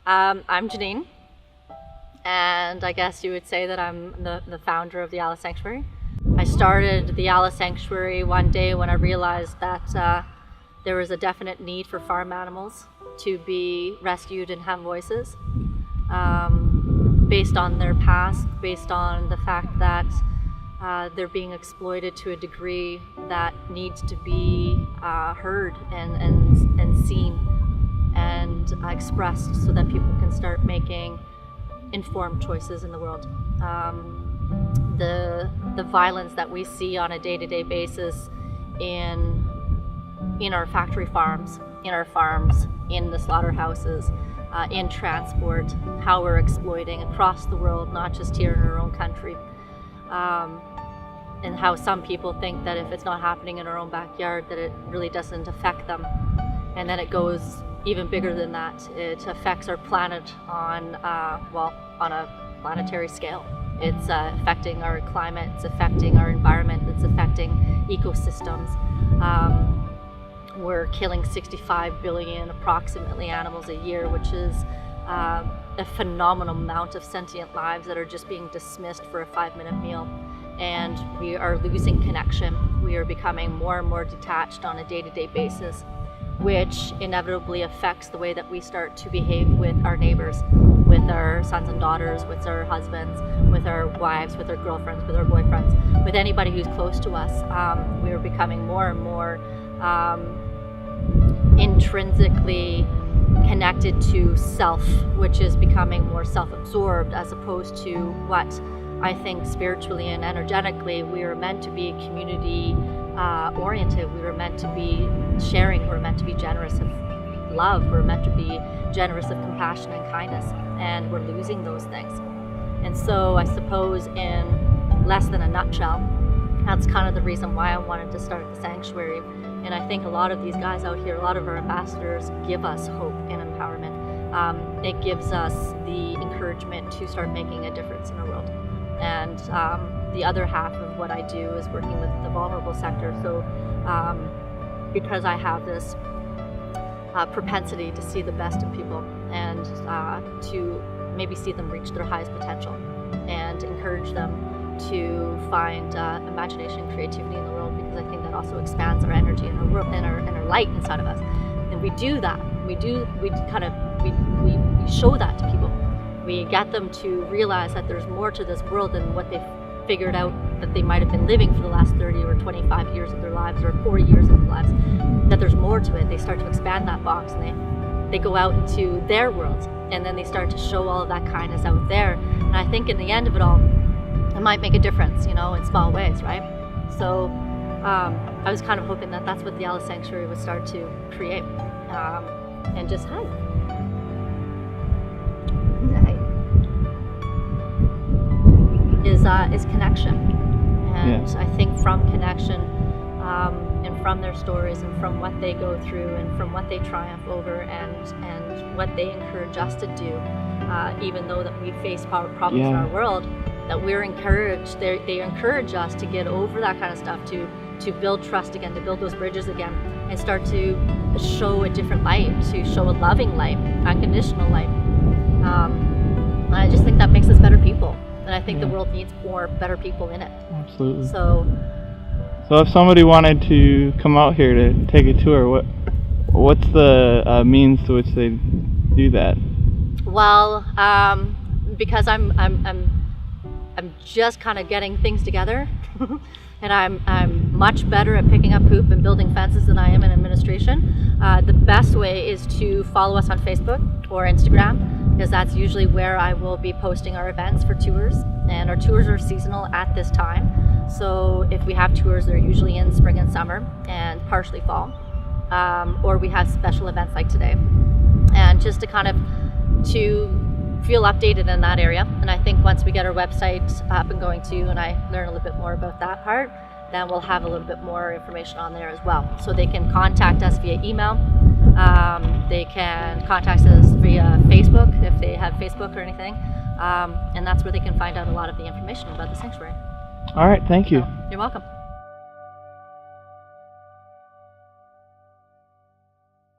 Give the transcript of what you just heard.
I'm Janneane, and I guess you would say that I'm the founder of the Alice Sanctuary. I started the Alice Sanctuary one day when I realized that there was a definite need for farm animals to be rescued and have voices, based on their past, based on the fact that they're being exploited to a degree that needs to be heard and seen and expressed so that people can start making informed choices in the world. The violence that we see on a day-to-day basis in our factory farms, in our farms, in the slaughterhouses, in transport, how we're exploiting across the world, not just here in our own country. And how some people think that if it's not happening in our own backyard, that it really doesn't affect them. And then it goes even bigger than that. It affects our planet on a planetary scale. It's affecting our climate, it's affecting our environment, it's affecting ecosystems. We're killing 65 billion approximately animals a year, which is a phenomenal amount of sentient lives that are just being dismissed for a 5-minute meal. And we are losing connection. We are becoming more and more detached on a day-to-day basis, which inevitably affects the way that we start to behave with our neighbors, with our sons and daughters, with our husbands, with our wives, with our girlfriends, with our boyfriends, with anybody who's close to us. We are becoming more and more intrinsically connected to self, which is becoming more self-absorbed, as opposed to what I think spiritually and energetically we are meant to be community oriented. We were meant to be sharing. We're meant to be generous of love. We're meant to be generous of compassion and kindness, and we're losing those things. And so I suppose in less than a nutshell, that's kind of the reason why I wanted to start the sanctuary. And I think a lot of these guys out here, a lot of our ambassadors, give us hope and empowerment. It gives us the encouragement to start making a difference in our world. And the other half of what I do is working with the vulnerable sector. So because I have this propensity to see the best in people and to maybe see them reach their highest potential and encourage them to find imagination and creativity in the world, because I think that also expands our energy and our world and our light inside of us. And we do that. We show that to people. We get them to realize that there's more to this world than what they've figured out that they might have been living for the last 30 or 25 years of their lives or 40 years of their lives, that there's more to it. They start to expand that box and they go out into their world, and then they start to show all of that kindness out there. And I think in the end of it all, it might make a difference, in small ways, right? So I was kind of hoping that that's what the Alice Sanctuary would start to create, and just is connection. And I think from connection, and from their stories and from what they go through and from what they triumph over and what they encourage us to do, even though that we face problems in our world, that we're encouraged, they encourage us to get over that kind of stuff, to build trust again, to build those bridges again, and start to show a different light, to show a loving light, unconditional light. I just think that makes us better people. And I think the world needs more better people in it. Absolutely. So if somebody wanted to come out here to take a tour, what's the means to which they do that? Well, because I'm just kind of getting things together, and I'm much better at picking up poop and building fences than I am in administration. The best way is to follow us on Facebook or Instagram, because that's usually where I will be posting our events for tours, and our tours are seasonal at this time. So if we have tours, they're usually in spring and summer and partially fall, or we have special events like today, and just to kind of to feel updated in that area. And I think once we get our website up and going too, and I learn a little bit more about that part, then we'll have a little bit more information on there as well. So they can contact us via email. They can contact us via Facebook if they have Facebook or anything. And that's where they can find out a lot of the information about the sanctuary. All right, thank you. So, you're welcome.